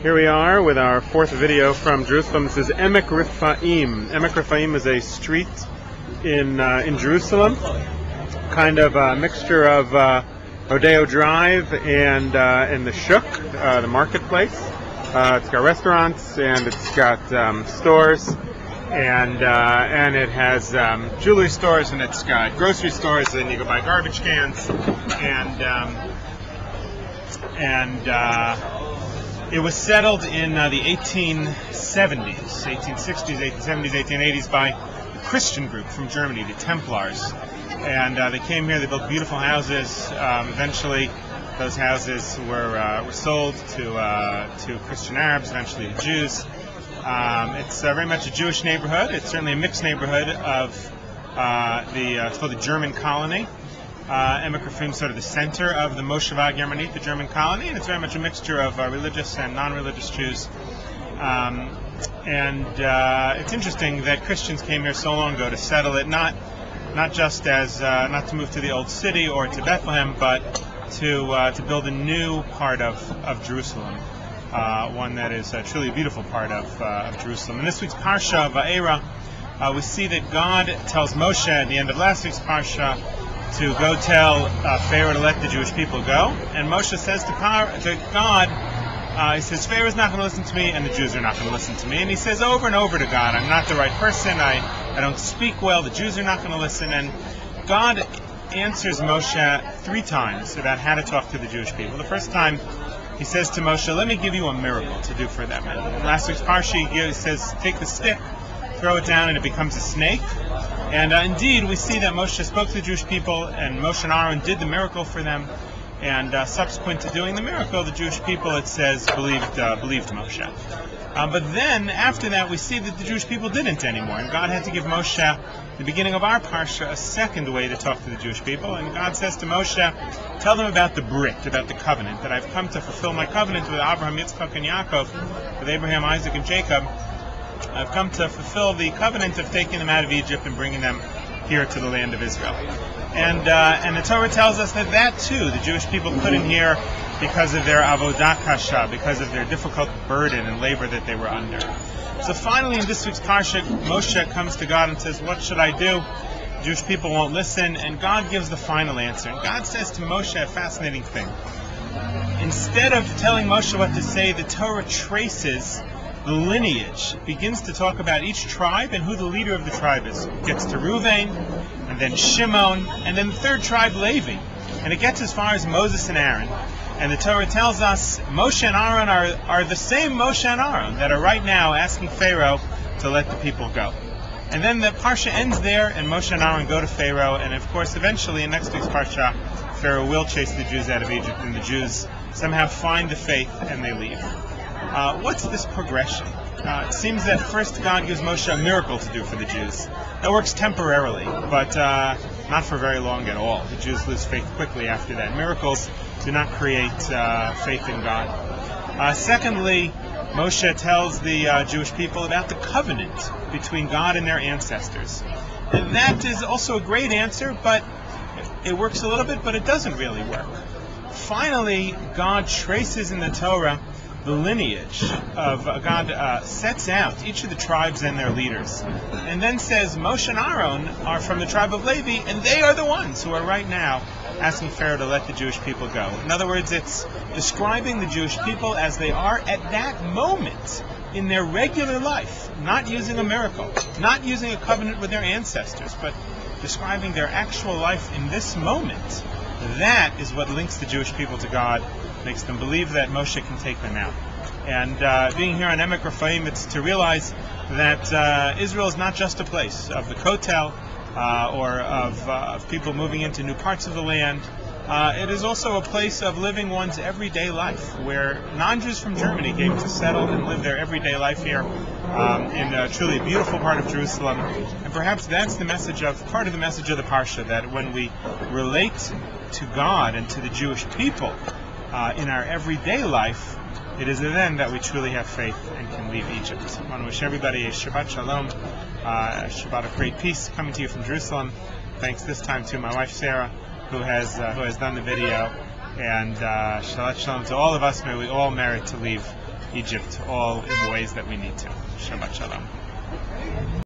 Here we are with our fourth video from Jerusalem. This is Emek Rifaim. Emek Rifaim is a street in Jerusalem, kind of a mixture of Rodeo Drive and the Shuk, the marketplace. It's got restaurants and it's got stores, and it has jewelry stores, and it's got grocery stores, and you go buy garbage cans, it was settled in the 1870s, 1860s, 1870s, 1880s by a Christian group from Germany, the Templars. And they came here, they built beautiful houses. Eventually, those houses were sold to Christian Arabs, eventually to Jews. It's very much a Jewish neighborhood. It's certainly a mixed neighborhood of it's called the German colony. Emek Rifaim is sort of the center of the Mosheva Germanit, the German colony, and it's very much a mixture of religious and non-religious Jews. It's interesting that Christians came here so long ago to settle it, not just as not to move to the old city or to Bethlehem, but to build a new part of Jerusalem, one that is truly a beautiful part of Jerusalem. In this week's Parsha, Va'era, we see that God tells Moshe at the end of last week's Parsha to go tell Pharaoh to let the Jewish people go. And Moshe says to God, he says, Pharaoh's not going to listen to me, and the Jews are not going to listen to me. And he says over and over to God, I'm not the right person, I don't speak well, the Jews are not going to listen. And God answers Moshe 3 times about how to talk to the Jewish people. The first time, he says to Moshe, let me give you a miracle to do for them. And in last week's Parsha, he says, take the stick, throw it down, and it becomes a snake. And indeed, we see that Moshe spoke to the Jewish people, and Moshe and Aaron did the miracle for them. And subsequent to doing the miracle, the Jewish people, it says, believed Moshe. But then, after that, we see that the Jewish people didn't anymore. And God had to give Moshe, at the beginning of our Parsha, a second way to talk to the Jewish people. And God says to Moshe, tell them about the Brit, about the covenant, that I've come to fulfill my covenant with Abraham, Yitzchak, and Yaakov, with Abraham, Isaac, and Jacob. I've come to fulfill the covenant of taking them out of Egypt and bringing them here to the land of Israel. And the Torah tells us that too, the Jewish people couldn't hear because of their avodah kasha, because of their difficult burden and labor that they were under. So finally in this week's Parsha, Moshe comes to God and says, what should I do? The Jewish people won't listen, and God gives the final answer. And God says to Moshe a fascinating thing. Instead of telling Moshe what to say, the Torah traces the lineage, begins to talk about each tribe and who the leader of the tribe is. It gets to Reuven, and then Shimon, and then the third tribe, Levi. And it gets as far as Moses and Aaron. And the Torah tells us Moshe and Aaron are the same Moshe and Aaron that are right now asking Pharaoh to let the people go. And then the Parsha ends there, and Moshe and Aaron go to Pharaoh, and of course eventually in next week's Parsha, Pharaoh will chase the Jews out of Egypt, and the Jews somehow find the faith and they leave. What's this progression? It seems that first God gives Moshe a miracle to do for the Jews. That works temporarily, but not for very long at all. The Jews lose faith quickly after that. Miracles do not create faith in God. Secondly, Moshe tells the Jewish people about the covenant between God and their ancestors. And that is also a great answer, but it works a little bit, but it doesn't really work. Finally, God traces in the Torah the lineage of God, sets out each of the tribes and their leaders, and then says Moshe and Aaron are from the tribe of Levi, and they are the ones who are right now asking Pharaoh to let the Jewish people go. In other words, it's describing the Jewish people as they are at that moment in their regular life, not using a miracle, not using a covenant with their ancestors, but describing their actual life in this moment. That is what links the Jewish people to God, makes them believe that Moshe can take them out. And being here on Emek Rifaim, it's to realize that Israel is not just a place of the Kotel or of people moving into new parts of the land. It is also a place of living one's everyday life, where non-Jews from Germany came to settle and live their everyday life here in a truly beautiful part of Jerusalem. And perhaps that's part of the message of the Parsha, that when we relate to God and to the Jewish people in our everyday life, it is then that we truly have faith and can leave Egypt. I want to wish everybody a Shabbat Shalom, a Shabbat of great peace coming to you from Jerusalem. Thanks this time to my wife Sarah, who has done the video, and Shabbat Shalom to all of us. May we all merit to leave Egypt, all in ways that we need to. Shabbat Shalom.